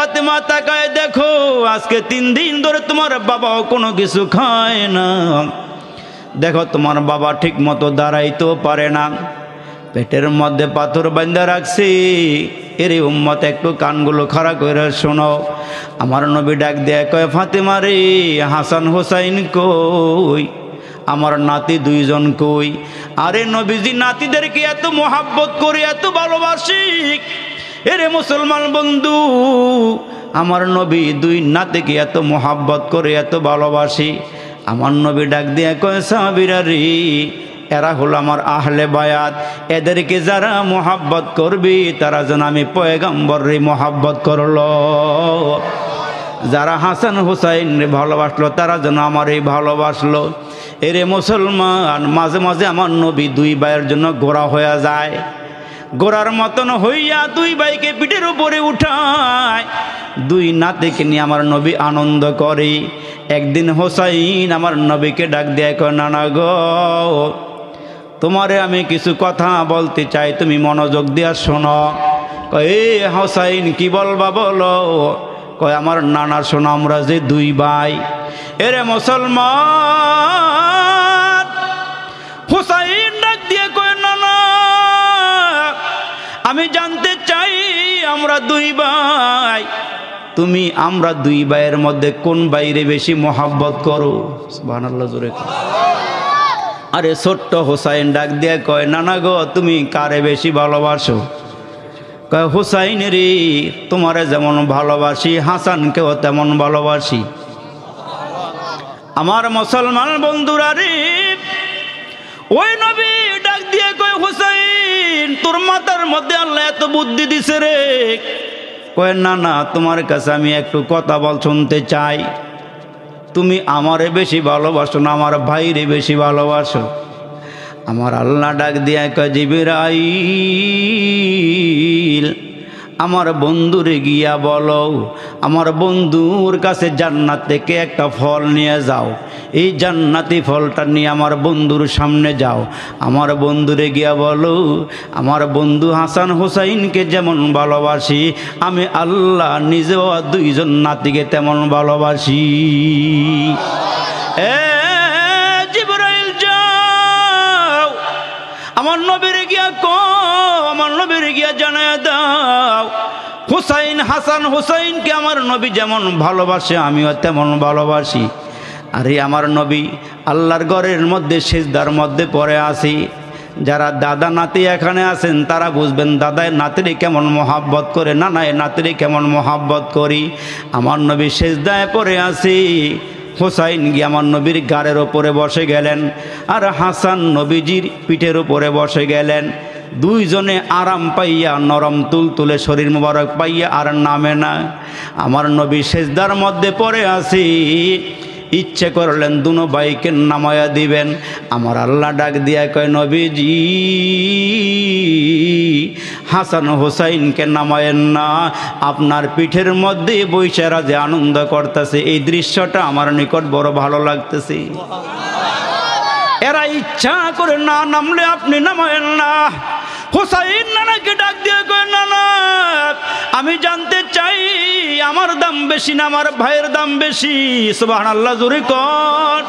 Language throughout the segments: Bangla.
ফাতেমা তাকায় দেখো আজকে 3 দিন ধরে তোমার বাবাও কোনো কিছু খায় না, দেখো তোমার বাবা ঠিক মতো দাঁড়াইতেও পারে না, পেটের মধ্যে পাথর বাঁধা রাখছি। এরে উম্মত একটু কানগুলো খাড়া করে শোনো। আমার নবী ডাক দেয় কয় ফাতেমা রে, হাসান হোসাইন কই, আমার নাতি 2 জন কই? আরে নবীজি নাতিদেরকে এত মোহাব্বত করে এত ভালোবাসি। এরে মুসলমান বন্ধু, আমার নবী 2 নাতিকে এত মোহাব্বত করে এত ভালোবাসি। আমার নবী ডাক দিয়ে কয় সাহাবীরা রে, এরা হলো আমার আহলে বায়াত, এদেরকে যারা মোহাব্বত করবি তারা যেন আমি পয়গম্বরের মোহাব্বত করলো। যারা হাসান হুসাইন ভালোবাসলো তারা যেন আমারই ভালোবাসলো। এরে মুসলমান, মাঝে মাঝে আমার নবী 2 ভাইয়ের জন্য গোড়া হয়ে যায়, গোড়ার মতন হইয়া 2 ভাইকে পিঠের উপরে উঠায়। 2 নাতিকে নিয়ে আমার নবী আনন্দ করে। একদিন হোসাইন আমার নবীকে ডাক দেয় কয় নানা গো, তোমারে আমি কিছু কথা বলতে চাই, তুমি মনোযোগ দিয়া শোনো। কয় এ হোসাইন কি বলবা বলো? কয় আমার নানার শোনো, আমরা যে 2 ভাই। এরে মুসলমান, হোসাইন ডাক দিয়ে কয় নানা আমি জানতে চাই আমরা 2 ভাই, তুমি আমরা 2 ভাইয়ের মধ্যে কোন ভাইরে বেশি মোহাব্বত করো? সুবহানাল্লাহ জোরে। আরে ছোট্ট হোসাইন ডাক দিয়ে কয় নানা গো, তুমি কারে বেশি ভালোবাসো? কয় হোসাইন রে, তোমারে যেমন ভালোবাসি হাসানকেও তেমন ভালোবাসি। আমার মুসলমান বন্ধুরা রে, ওই নবী ডাক দিয়ে কয় হোসাইন, তোর মাথার মধ্যে আল্লাহ এত বুদ্ধি দিছে রে। কয় না না, তোমার কাছে আমি একটু কথা শুনতে চাই। তুমি আমারে বেশি ভালোবাসো না আমার ভাইরে বেশি ভালোবাসো? আমার আল্লাহ ডাক দিয়ে কয় জিবরাইল, আমার বন্ধুরে গিয়া বলো আমার বন্ধুর কাছে জান্নাত থেকে একটা ফল নিয়ে যাও, এই জান্নাতি ফলটা নিয়ে আমার বন্ধুর সামনে যাও। আমার বন্ধুরে গিয়া বলো আমার বন্ধু হাসান হোসাইনকে যেমন ভালোবাসি আমি আল্লাহ নিজেও 2 জন নাতিকে তেমন ভালোবাসি। জিবরাইল যাও, আমার নবীরে গিয়া আমার নবীরে গিয়া জানায়া দাও হুসাইন হাসান হুসাইনকে আমার নবী যেমন ভালোবাসে আমিও তেমন ভালোবাসি। আরে আমার নবী আল্লাহর ঘরের মধ্যে সিজদার মধ্যে পড়ে আছি। যারা দাদা নাতি এখানে আছেন তারা বুঝবেন দাদায় নাতিরে কেমন মোহাব্বত করে, নানায় নাতিরে কেমন মোহাব্বত করি। আমার নবী সিজদায় পড়ে আছি, হোসাইন গিয়ে আমার নবীর গাড়ের ওপরে বসে গেলেন আর হাসান নবীজির পিঠের উপরে বসে গেলেন। 2 জনে আরাম পাইয়া নরম তুলতুলে শরীর মোবারক পাইয়া আর নামে না। আমার নবী সিজদার মধ্যে পড়ে আছি, ইচ্ছে করলেন 2 ভাইকে নামায়া দিবেন। আমার আল্লাহ ডাক দিয়া কয় নবীজি হাসান হোসাইনকে নামায়েন না, আপনার পিঠের মধ্যে বৈশারা যে আনন্দ করতেছে এই দৃশ্যটা আমার নিকট বড় ভালো লাগতেছে। এরা ইচ্ছা করে না নামলে আপনি নামায়েন না। হোসাইন নানাকে ডাক দিয়ে কয় নানা আমি জানতে চাই আমার দাম বেশি না আমার ভাইয়ের দাম বেশি? সুবহানাল্লাহ জোরে কর।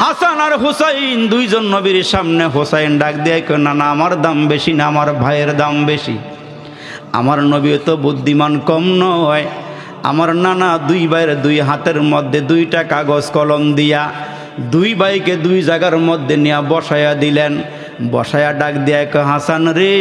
হাসান আর হোসাইন 2 জন নবীর সামনে। হোসাইন ডাক দিয়ে কয় নানা আমার দাম বেশি না আমার ভাইয়ের দাম বেশি? আমার নবী তো বুদ্ধিমান কম নয়। আমার নানা 2 ভাইয়ের 2 হাতের মধ্যে 2টা কাগজ কলম দিয়া 2 ভাইকে 2 জায়গার মধ্যে নিয়ে বসায়া দিলেন। বসায়া ডাক দিয়ে কয় হাসান রে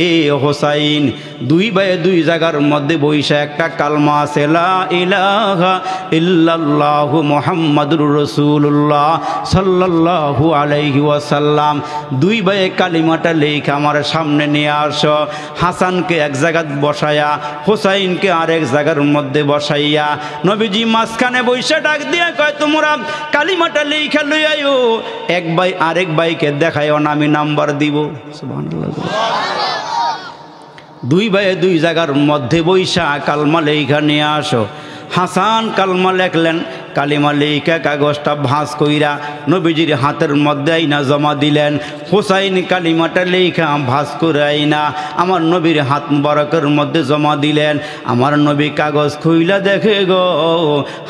এ হোসাইন 2 ভাইয়ে 2 জায়গার মধ্যে বইসা একটা কালমা আছে লা ইলাহা ইল্লাল্লাহু মুহাম্মাদুর রাসূলুল্লাহ সাল্লাল্লাহু আলাইহি ওয়াসাল্লাম। 2 ভাইয়ে কালিমাটা লেখা আমার সামনে নিয়ে আসো। হাসানকে এক জায়গায় বসায়া হোসাইনকে আরেক জায়গার মধ্যে বসাইয়া নবীজি মাঝখানে বইসা ডাক দিয়ে কয় তোমরা কালিমাটা লেখা লই আইও, এক ভাই আরেক ভাইকে দেখাইও না, আমি নাম্বার দিব। সুবহানাল্লাহ। 2 ভাইয়ে 2 জায়গার মধ্যে বৈশা কালমা লেখা নিয়ে আসো। হাসান কালমা লেখলেন, কালিমা লেখা কাগজটা ভাঁজ কইরা নবীজির হাতের মধ্যে আইনা জমা দিলেন। হুসাইন কালিমাটা লেখা ভাঁজ করে আইনা আমার নবীর হাত মুবারকের মধ্যে জমা দিলেন। আমার নবী কাগজ খুইলা দেখে গো,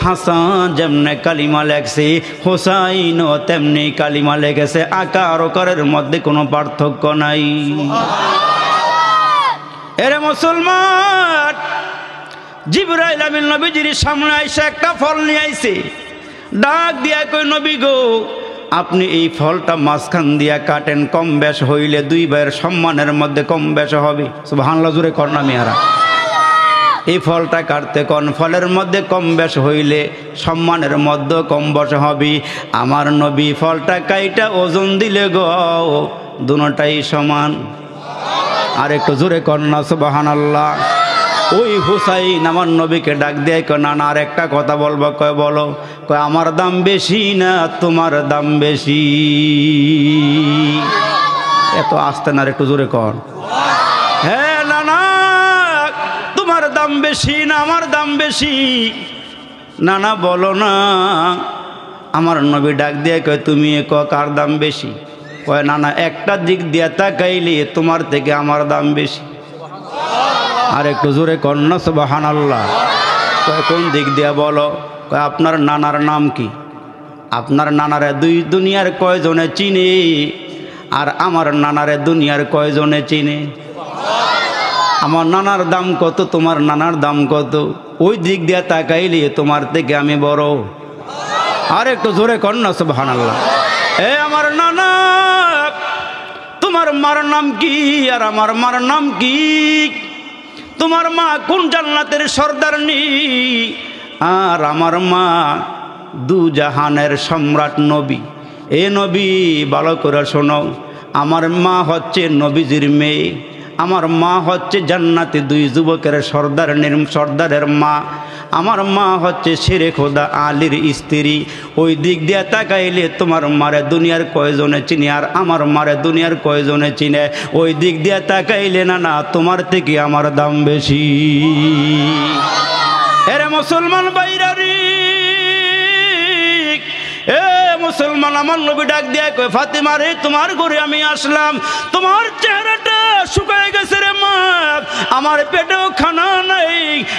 হাসান যেমনে কালিমা লেখছে হুসাইনও তেমনি কালিমা লেখেছে, আকার ওকারের মধ্যে কোনো পার্থক্য নাই। এরে মুসলমান, জিবরাইল আমিন নবীজির সামনে আইসা একটা ফল নিয়ে আইছে, ডাক দিয়া কই নবী গো, আপনি এই ফলটা মাঝখান দিয়া কাটেন, কম বেশ হইলে দুই ভাইয়ের সম্মানের মধ্যে কম বেশ হবে। সুবহানাল্লাহ জোরে করনা মিয়ারা। এই ফলটা কাটতে কোন ফলের মধ্যে কম বেশ হইলে সম্মানের মধ্যে কম বেশ হবে। আমার নবী ফলটা কাইটা ওজন দিলে গো, দুটোটাই সমান। আর একটু জোরে করনা সুবহানাল্লাহ। ওই হুসাইন আমার নবীকে ডাক দিয়ে কয়, না না আর একটা কথা বলবো। কয় বলো। কয় আমার দাম বেশি না তোমার দাম বেশি? এত আসতে না, একটু জোরে কর। হ্যাঁ না না, তোমার দাম বেশি না আমার দাম বেশি? না না বলো না। আমার নবী ডাক দিয়ে কয়, তুমি কার দাম বেশি? কয় না না, একটা দিক দিয়ে তাকাইলে তোমার থেকে আমার দাম বেশি। আর একটু জোরে কন্যা সুবহানাল্লাহ। কয় কোন দিক দিয়ে বলো? কয় আপনার নানার নাম কি? আপনার নানারে দুনিয়ার কয়জনে চিনে? আর আমার নানারে দুনিয়ার কয়জনে চিনে? আমার নানার দাম কত, তোমার নানার দাম কত? ওই দিক দিয়ে তাকাইলে তোমার থেকে আমি বড়। আর একটু জোরে কন্যা সুবহানাল্লাহ। এ আমার নানা, তোমার মার নাম কি আর আমার মার নাম কি? তোমার মা কোন জান্নাতের সর্দারনি? আর আমার মা দু জাহানের সম্রাট নবী। এ নবী ভালো করে শোনো, আমার মা হচ্ছে নবীজির মেয়ে, আমার মা হচ্ছে জান্নাতে দুই যুবকের সর্দারের মা। আমার মা হচ্ছে শেরে খোদা আলীর স্ত্রী। ওই দিক দিয়ে তাকাইলে তোমার মারে দুনিয়ার কয়জনে চিনে আর আমার মারে দুনিয়ার কয়জনে চিনে? ওই দিক দিয়ে তাকাইলে না না, তোমার থেকে আমার দাম বেশি। এরে মুসলমান বাইরারি, এ মুসলমান, আমার নবী ডাক দিয়া কয়, ফাতেমা রে, তোমার ঘরে আমি আসলাম, তোমার চেহারাটা শুকায় গেছে রে মা, আমার পেটেও খানা নাই।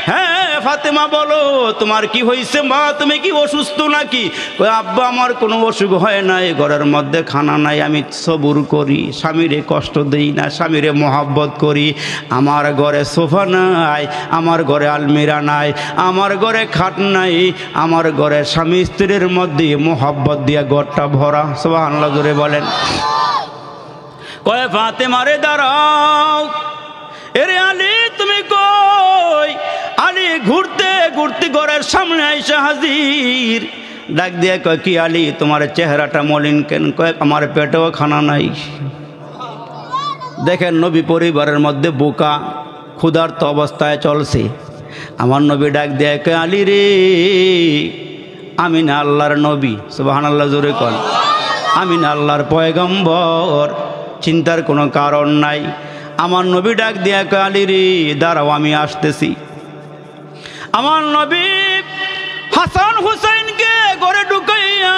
হ্যাঁ ফাতেমা বলো, তোমার কি হয়েছে মা? তুমি কি অসুস্থ নাকি? কয় আব্বা আমার কোনো অসুখ হয় নাই, ঘরের মধ্যে খানা নাই, আমি সবুর করি, স্বামীরে কষ্ট দেই না, স্বামীরে মহাব্বত করি। আমার ঘরে সোফা নাই, আমার ঘরে আলমিরা নাই, আমার ঘরে খাট নাই, আমার ঘরে স্বামী স্ত্রীর মধ্যে মহাব্বত দিয়া ঘরটা ভরা। সুবহানাল্লাহ জোরে বলেন। কয় ফাতেমা রে দাঁড়াও। এরে আলী তুমি কই? আলী ঘুরতে ঘুরতে ঘরের সামনে আইসা হাজির। ডাক দিয়ে কয় কি আলী, তোমার চেহারাটা মলিন কেন? কয় আমার পেটেও খানা নাই। দেখেন নবী পরিবারের মধ্যে বোকা ক্ষুধার্ত অবস্থায় চলছে। আমার নবী ডাক দিয়ে কয় আলী রে, আমি না আল্লাহর নবী। সুবহানাল্লাহ জোরে কন। আমি না আল্লাহর পয়গম্বর, চিন্তার কোনো কারণ নাই। আমার নবী ডাক দিয়া কয় আলী রে দাঁড়াও, আমি আসতেছি। আমার নবী হাসান হুসাইনকে ঘরে ঢুকাইয়া,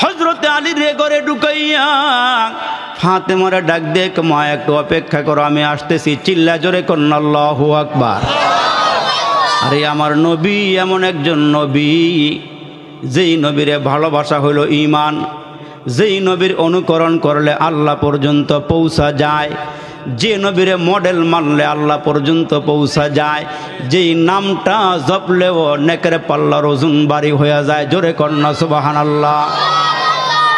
হযরতে আলী রে ঘরে ঢুকাইয়া ফাতেমারে ডাক দিয়ে মা একটু অপেক্ষা করো, আমি আসতেছি। চিল্লা জোরে কন্না আল্লাহু আকবার। আরে আমার নবী এমন একজন নবী, যেই নবীরে ভালোবাসা হইল ঈমান, যেই নবীর অনুকরণ করলে আল্লাহ পর্যন্ত পৌঁছা যায়, যে নবীরে মডেল মানলে আল্লাহ পর্যন্ত পৌঁছা যায়, যেই নামটা জপলেও নেকের পাল্লার ওজন বাড়ি হয়ে যায়। জোরে কন্যা সুবহানাল্লাহ।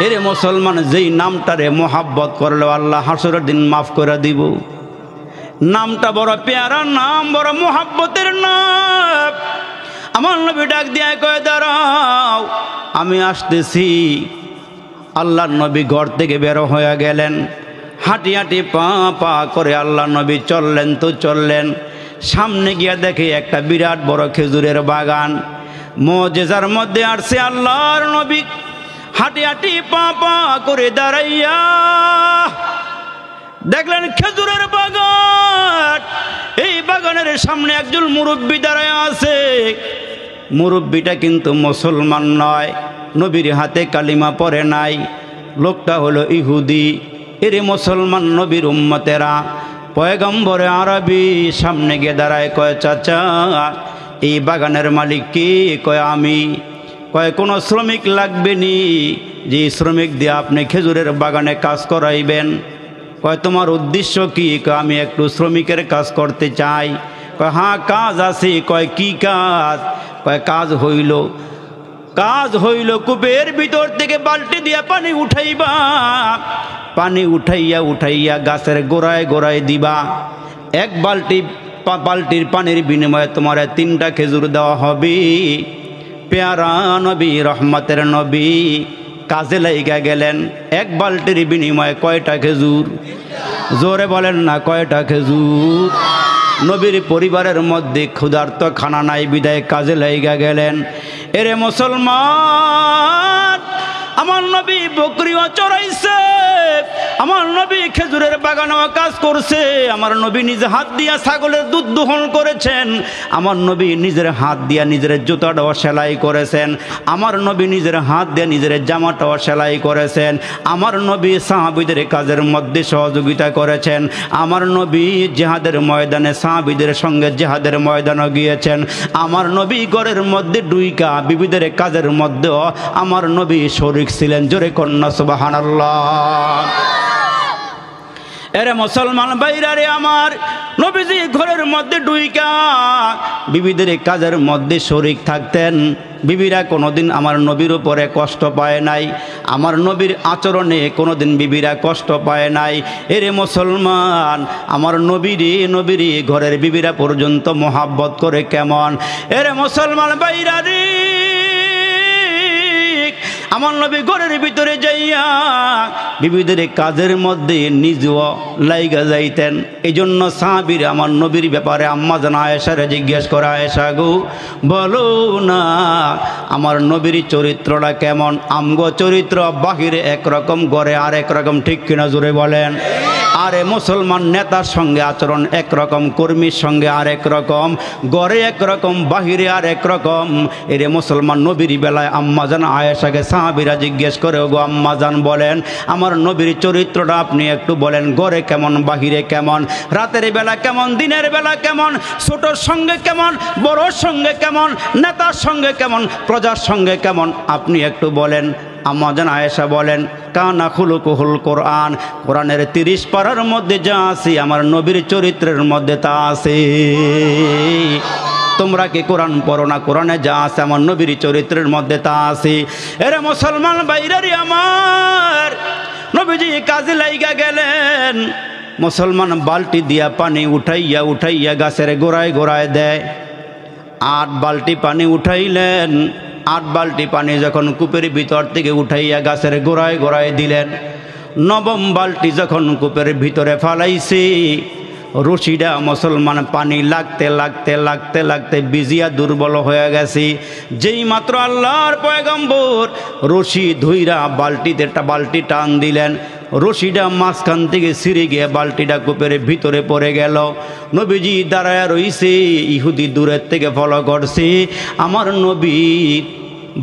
এরে মুসলমান, যেই নামটারে মোহাব্বত করলেও আল্লাহ হাসরের দিন মাফ করে দিব। নামটা বড় পেয়ারা নাম, বড় মোহাব্বতের নাম। আমার নবী ডাক দিয়ে কয়ে দাঁড়াও, আমি আসতেছি। আল্লাহ নবী ঘর থেকে বের হয়ে গেলেন, হাঁটি হাঁটি পা পা করে আল্লাহ নবী চললেন তো চললেন। সামনে গিয়া দেখে একটা বিরাট বড় খেজুরের বাগান। মুজিজার মধ্যে আসছে আল্লাহর নবী, হাঁটি হাঁটি পা পা করে দাঁড়াইয়া দেখলেন খেজুরের বাগান। এই বাগানের সামনে একজন মুরব্বী দাঁড়ায় আছে। মুরব্বিটা কিন্তু মুসলমান নয়, নবীর হাতে কালিমা পড়ে নাই, লোকটা হলো ইহুদি। এরে মুসলমান নবীর উম্মতেরা, পয়গম্বরে আরবি সামনে গিয়ে দাঁড়ায়, কয় চাচা এই বাগানের মালিক কি? কয় আমি। কয় কোনো শ্রমিক লাগবে নি? যে শ্রমিক দিয়ে আপনি খেজুরের বাগানে কাজ করাইবেন। কয় তোমার উদ্দেশ্য কি? কয় আমি একটু শ্রমিকের কাজ করতে চাই। কয় হ্যাঁ কাজ আছে। কয় কি কাজ? কয় কাজ হইল কূপের ভিতর থেকে বালতি দিয়া পানি উঠাইবা, পানি উঠাইয়া গাছের গোড়ায় গোড়ায় দিবা। এক বালতির পানির বিনিময়ে তোমার 3টা খেজুর দেওয়া হবে। পেয়ারা নবী, রহমতের নবী কাজে লাইগা গেলেন। এক বালতির বিনিময়ে কয়টা খেজুর? জোরে বলেন না, কয়টা খেজুর? নবীর পরিবারের মধ্যে ক্ষুধার্ত খানা নাই বিদায় কাজে লাইগা গেলেন। এরে মুসলমান, আমার নবী বকরিও চড়াইছে, আমার নবী খেজুরের বাগানেও কাজ করছে, আমার নবী নিজে হাত দিয়া ছাগলের দুধ দোহন করেছেন, আমার নবী নিজের হাত দিয়া নিজের জুতাটাও সেলাই করেছেন, আমার নবী নিজের হাত দিয়ে নিজের জামাটাও সেলাই করেছেন, আমার নবী সাহাবীদের কাজের মধ্যে সহযোগিতা করেছেন, আমার নবী জিহাদের ময়দানে সাহাবীদের সঙ্গে জিহাদের ময়দানে গিয়েছেন, আমার নবী ঘরের মধ্যে ডুইকা বিবিদের কাজের মধ্যেও আমার নবী শরীক ছিলেন। জোরে কন্যা সুবহানাল্লাহ। এরে মুসলমান ভাইরা রে আমার, নবীজি ঘরের মধ্যে ডুইকা বিবিদের কাজের মধ্যে শরীক থাকতেন। বিবিরা কোনোদিন আমার নবীর উপরে কষ্ট পায় নাই, আমার নবীর আচরণে কোনোদিন বিবিরা কষ্ট পায় নাই। এরে মুসলমান, আমার নবীরই ঘরের বিবিরা পর্যন্ত মোহাব্বত করে কেমন। এরে মুসলমান ভাইরা রে, আমার নবী ঘরের ভিতরে যাইয়া বিবিদের কাজের মধ্যে নিজেও লাইগা যাইতেন। এই জন্য সাহাবীরা আমার নবীর ব্যাপারে আম্মা জান আয়েশারে জিজ্ঞেস করে, আয়েশা গো বলো না আমার নবীর চরিত্রটা কেমন? আমগো চরিত্র বাহিরে একরকম, ঘরে আর একরকম, ঠিক কিনা জোরে বলেন। আরে মুসলমান নেতার সঙ্গে আচরণ একরকম, কর্মীর সঙ্গে আর একরকম, ঘরে একরকম, বাহিরে আর একরকম। এরে মুসলমান নবীর বেলায় আম্মা জান আয়েশাকে সাহাবীরা জিজ্ঞেস করে, ওগো আম্মা জান বলেন আমার নবীর চরিত্রটা আপনি একটু বলেন, ঘরে কেমন, বাহিরে কেমন, রাতের বেলা কেমন, দিনের বেলা কেমন, ছোটোর সঙ্গে কেমন, বড়োর সঙ্গে কেমন, নেতার সঙ্গে কেমন, প্রজার সঙ্গে কেমন, আপনি একটু বলেন। আম্মা জান আয়েশা বলেন, কানা খুলুকুহুল কোরআন, কোরআনের 30 পারার মধ্যে যা আছে আমার নবীর চরিত্রের মধ্যে তা আছে। তোমরা কি কোরআন পড়ো না? কোরআনে যা আছে আমার নবীর চরিত্রের মধ্যে তা আছে। এরে মুসলমান বাইরারি আমার, নবীজি কাজে লাইগা গেলেন। মুসলমান বালতি দিয়া পানি উঠাইয়া গাছের গোড়ায় গোড়ায় দেয়। 8 বালতি পানি উঠাইলেন। 8 বালতি পানি যখন কূপের ভিতর থেকে উঠাইয়া গাছের গোড়ায় গোড়ায় দিলেন, 9ম বালতি যখন কূপের ভিতরে ফালাইছে, রশিটা মুসলমান পানি লাগতে বিজিয়া দুর্বল হয়ে গেছে। যেই মাত্র আল্লাহর পয়গম্বর রশি ধুইরা বালতি টান দিলেন, রশিটা মাঝখান থেকে ছিঁড়ে গিয়ে বালতিটা কূপের ভিতরে পড়ে গেল। নবীজি দাঁড়ায় রইছে, ইহুদি দূরের থেকে ফলো করছে, আমার নবী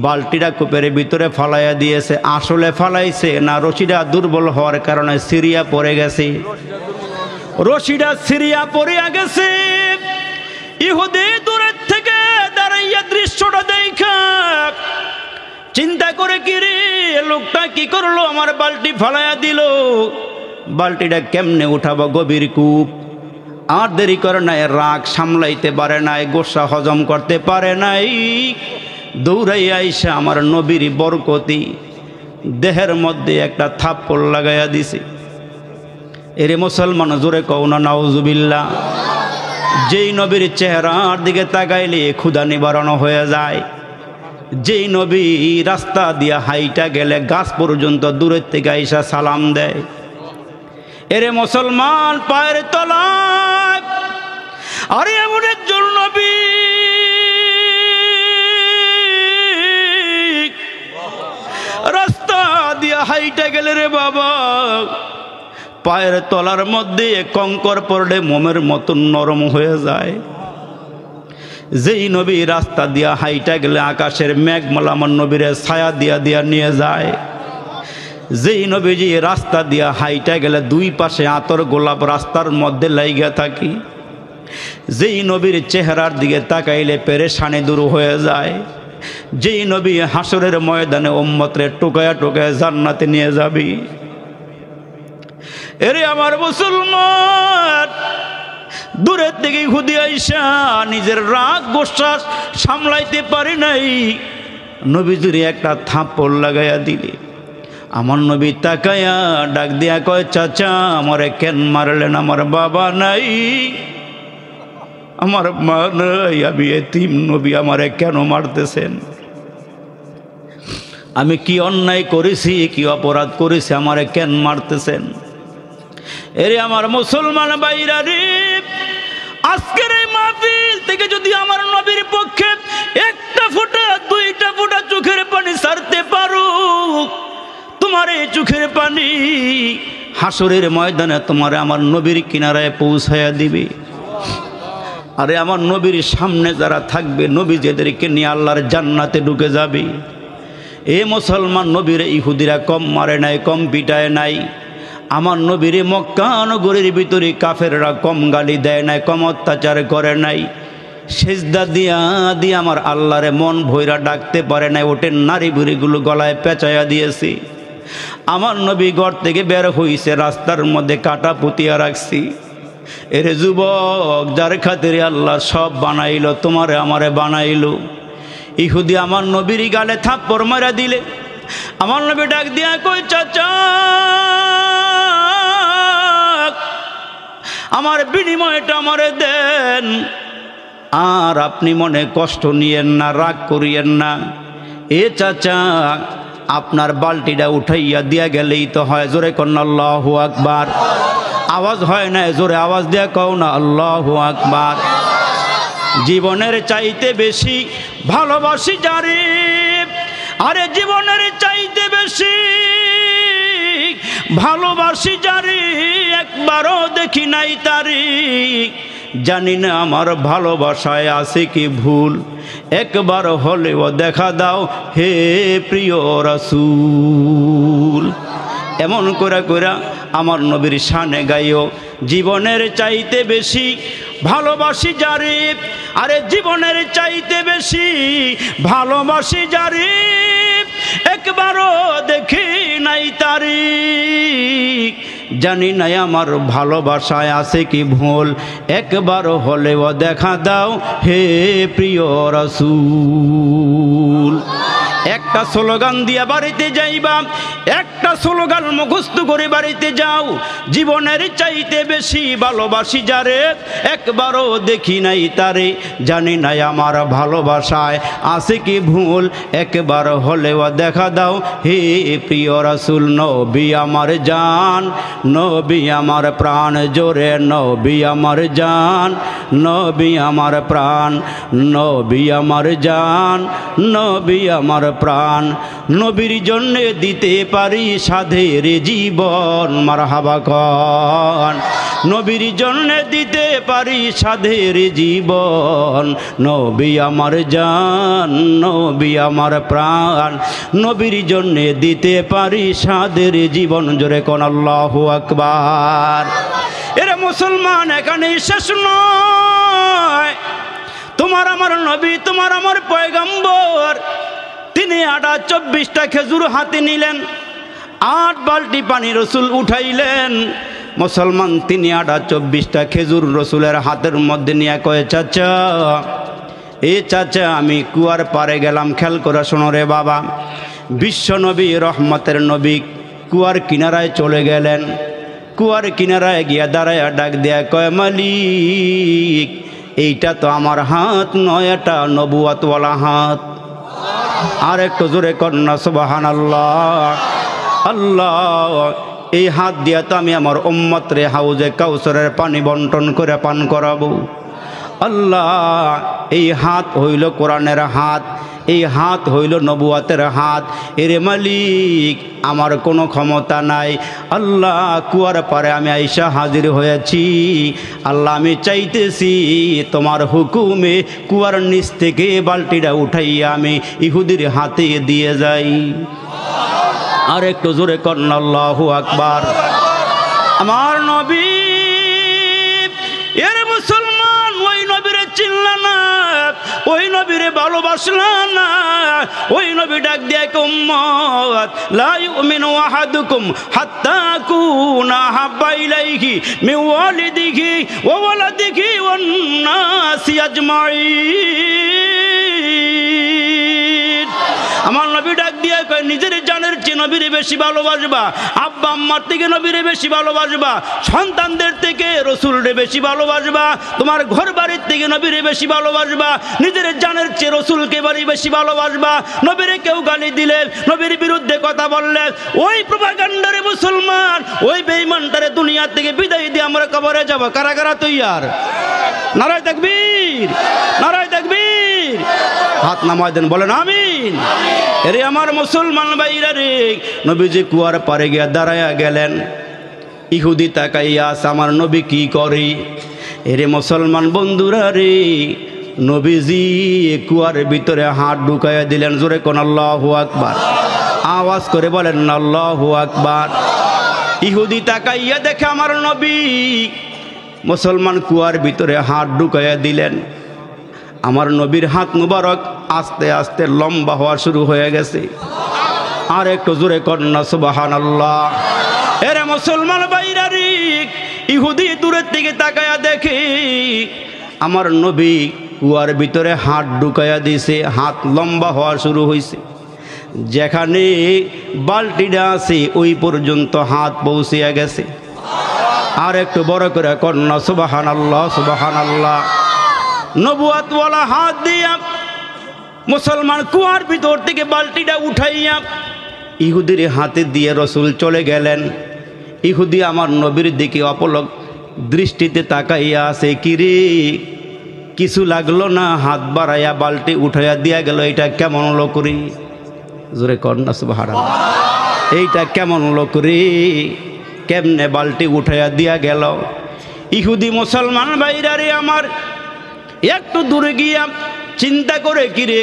বালতিটা কূপের ভিতরে ফালাইয়া দিয়েছে। আসলে ফালাইছে না রশিটা দুর্বল হওয়ার কারণে সিরিয়া পড়ে গেছে? রশিটা সিরিয়া পড়িয়া গেছে। ইহুদি দূরের থেকে দাঁড়াইয়া দৃশ্যটা দেখা চিন্তা করে, কি রে লোকটা কি করলো, আমার বালতি ফালাইয়া দিল, বালতিটা কেমনে উঠাবো, গভীর কূপ। আর দেরি করে নাই, রাগ সামলাইতে পারে নাই, গোসা হজম করতে পারে নাই, দৌড়াইয়া আইসা আমার নবীর বরকতি দেহের মধ্যে একটা থাপ্পড় লাগাইয়া দিছে। এরে মুসলমান জোরে কও না নাউজুবিল্লাহ। যেই নবীর চেহারার দিকে তাকাইলে ক্ষুধা নিবারণ হয়ে যায়, যেই নবী রাস্তা দিয়া হাইটা গেলে গাছ পর্যন্ত দূরের থেকে আইসা সালাম দেয়। এরে মুসলমান পায়ের তলায় আরে এমন একজন নবী, রাস্তা দিয়া হাইটা গেলে রে বাবা পায়ের তলার মধ্যে কঙ্কর পড়লে মোমের মতন নরম হয়ে যায়। যেই নবী রাস্তা দিয়া হাইটা গেলে আকাশের মেঘমালা আমার নবীরে ছায়া দিয়া দিয়া নিয়ে যায়। যেই নবীজি রাস্তা দিয়া হাইটা গেলে দুই পাশে আতর গোলাপ রাস্তার মধ্যে লাইগা থাকি। যেই নবীর চেহারার দিকে তাকাইলে পেরেশানি দূর হয়ে যায়। যেই নবী হাসরের ময়দানে উম্মতরে টোকায়া টোকায়া জান্নাতে নিয়ে যাবি। এরে আমার মুসলমান, দূরের থেকে ইহুদি আইসা নিজের রাগ গোসা সামলাইতে পারি নাই, নবীজির একটা থাপ্পড় লাগাইয়া দিলে। আমার নবী তাকায়া ডাক দিয়া কয়, চাচা আমারে কেন মারলেন? আমার বাবা নাই, আমার মা নাই, আমি এতিম, নবী আমারে কেন মারতেছেন? আমি কি অন্যায় করেছি, কি অপরাধ করেছি, আমারে কেন মারতেছেন? এরে আমার মুসলমান ভাইরা রে, আজকের এই মাহফিল থেকে যদি আমার নবীর পক্ষে একটা ফোঁটা দুইটা ফোঁটা চোখের পানি ছাড়তে পারো, তোমার এই চোখের পানি হাসরের ময়দানে তোমার আমার নবীর কিনারায় পৌঁছায়া দিবে। আরে আমার নবীর সামনে যারা থাকবে, নবী যাদেরকে নিয়ে আল্লাহর জান্নাতে ঢুকে যাবে। এ মুসলমান, নবীর ইহুদিরা কম মারে নাই, কম পিটায় নাই। আমার নবীর মক্কা নগরীর ভিতরে কাফেররা কম গালি দেয় নাই, কম অত্যাচার করে নাই। সেজদা দিয়া দিয়া আমার আল্লাহরে মন ভৈরা ডাকতে পারে নাই, ওটের নারী বুড়িগুলো গলায় পেঁচাইয়া দিয়েছি। আমার নবী ঘর থেকে বের হইছে, রাস্তার মধ্যে কাটা পুতিয়া রাখছি। এরে যুবক, যার খাতিরে আল্লাহ সব বানাইল, তোমারে আমারে বানাইল। ইহুদি আমার নবীর গালে থাপ্পড় মারা দিলে, আমার নবী ডাক দিয়া কই, চাচা আমার বিনিময়টা আমারে দেন। আর আপনি মনে কষ্ট নিয়েন না, রাগ করিয়েন না। এ চাচা, আপনার বালতিটা উঠাইয়া দিয়া গেলেই তো হয়। জোরে কন আল্লাহু আকবার। আওয়াজ হয় না, জোরে আওয়াজ দিয়া কও না আল্লাহু আকবার। জীবনের চাইতে বেশি ভালোবাসি যারে, আরে জীবনের চাইতে বেশি ভালোবাসি যারে, একবারও দেখি নাই তারি। জানি না আমার ভালোবাসায় আছে কি ভুল, একবার হলেও দেখা দাও হে প্রিয় রাসূল। এমন করে করে আমার নবীর শানে গাইও, জীবনের চাইতে বেশি ভালোবাসি যারে, আরে জীবনের চাইতে বেশি ভালোবাসি যারে, একবারও দেখি নাই তারি। জানি না আমার ভালোবাসায় আছে কি ভুল, একবার হলেও দেখা দাও হে প্রিয় রাসূল। একটা স্লোগান দিয়ে বাড়িতে যাইবা, একটা স্লোগান মুখস্থ করে বাড়িতে যাও। জীবনের চাইতে বেশি ভালোবাসি যারে, একবারও দেখি নাই তারে। জানি না আমার ভালোবাসায় আছে কি ভুল, একবার হলেও দেখা দাও হে প্রিয় রাসূল। নবী আমার জান, নবী আমার প্রাণ, জোরে নবী আমার জান, নবী আমার প্রাণ, নবী আমার জান, নবী আমার প্রাণ। নবীর জন্য দিতে পারি সাধের জীবন, মারহাবা কন। নবীর জন্য দিতে পারি সাধের জীবন, নবী আমার জান, নবী আমার প্রাণ। নবীর জন্য দিতে পারি সাধের জীবন, জোরে কোন আল্লাহু আকবার। এরে মুসলমান, এখানে শেষ নয়। তোমার আমার নবী, তোমার আমার পয়গম্বর, তিনি 24টা খেজুর হাতে নিলেন, 8 বালতি পানি রসুল উঠাইলেন। মুসলমান, তিনি 24টা খেজুর রসুলের হাতের মধ্যে নিয়ে কয়ে, চাচা এ চাচা, আমি কুয়ার পারে গেলাম, খেয়াল করে শোনো রে বাবা। বিশ্ব নবী, রহমতের নবী কুয়ার কিনারায় চলে গেলেন। কুয়ার কিনারায় গিয়া দাঁড়ায় ডাক দেয়া কয়, মালিক এইটা তো আমার হাত নয়, এটা নবুয়তওয়ালা হাত। আর একটু জোরে কন্যা সুবহানাল্লাহ। আল্লাহ, এই হাত দিয়া তো আমি আমার উম্মত রে হাউজে কাউসারের পানি বন্টন করে পান করাবো। আল্লাহ এই হাত হইল কোরআনের হাত, এই হাত হইল নবুয়াতের হাত। এরে মালিক আমার কোনো ক্ষমতা নাই আল্লাহ, কুয়ার পারে আমি আইসা হাজির হয়েছি। আল্লাহ আমি চাইতেছি তোমার হুকুমে কুয়ার নিচ থেকে বালতিটা উঠাইয়া আমি ইহুদির হাতে দিয়ে যাই। আর একটু জোরে করেন আল্লাহু আকবার। আমার নবী এর মুসলমান ওই নবীরে চিনলা না, ওই নবীরে ভালোবাসলা না, ওই নবী ডাক দিয়ে উম্মত লা ইউমিনু আহাদুকুম হাত্তা কুনা হাব্বা ইলাইহি মিন ওয়ালিদিহি ওয়া ওয়ালাদিহি ওয়ান নাসি আজমাইন। আমার নবী ডাক দিয়ে কয় নিজের জানের চেয়ে নবীরে বেশি ভালোবাসবা, আব্বা আম্মার থেকে নবীরে বেশি ভালোবাসবা, সন্তানদের থেকে রসুলরে বেশি ভালোবাসবা, তোমার ঘর বাড়ির থেকে নবীরে বেশি ভালোবাসবা, নিজের জানের চেয়ে রসুলকে বাড়ি বেশি ভালোবাসবা। নবীরে কেউ গালি দিলে, নবীর বিরুদ্ধে কথা বললে, ওই প্রোপাগান্ডারে মুসলমান ওই বেঈমানটারে দুনিয়া থেকে বিদায় দিয়ে আমরা কবরে যাব। কারা কারা তৈয়ার? নারায়ে তাকবীর, নারায়ে তাকবীর। হাত নামায় দেন, বলেন আমিন। এরে আমার মুসলমান ভাইরা রে, নবীজি কুয়ার পারে গিয়া দাঁড়ায়া গেলেন। ইহুদি তাকাইয়া আছে আমার নবী কি করে। এরে মুসলমান বন্ধুরা রে, নবীজি কুয়ার ভিতরে হাত ঢুকাইয়া দিলেন। জোরে কোন আল্লাহু আকবার, আওয়াজ করে বলেন আল্লাহু আকবার। ইহুদি তাকাইয়া দেখে আমার নবী, মুসলমান কুয়ার ভিতরে হাত ঢুকাইয়া দিলেন। আমার নবীর হাত মুবারক আস্তে আস্তে লম্বা হওয়া শুরু হয়ে গেছে। আর একটু জোরে কন্যা সুবহানাল্লাহ। এরে মুসলমান ভাইরা রে, ইহুদি দূরের থেকে তাকায়া দেখে আমার নবী কুয়ার ভিতরে হাত ঢুকাইয়া দিয়েছে, হাত লম্বা হওয়া শুরু হয়েছে। যেখানে বালতিটা আছে ওই পর্যন্ত হাত পৌঁছিয়া গেছে। আর একটু বড় করে কন্যা সুবহানাল্লাহ, সুবহানাল্লাহ। নবুয়াতওয়ালা হাত দিয়া মুসলমান কুয়ার ভিতর থেকে বালতিটা উঠাইয়া ইহুদির হাতে দিয়ে রসুল চলে গেলেন। ইহুদি আমার নবীর দিকে অপলক দৃষ্টিতে তাকাইয়া আছে। কিরে কিছু লাগলো না, হাত বাড়াইয়া বালতি উঠাইয়া দিয়া গেল। এটা কেমন লোক রে? জোরে কন্যা সুবহানাল্লাহ। এইটা কেমন লোক রে? কেমনে বালতি উঠাইয়া দিয়া গেল? ইহুদি মুসলমান ভাইরা রে আমার একটু দূরে গিয়া চিন্তা করে, কিরে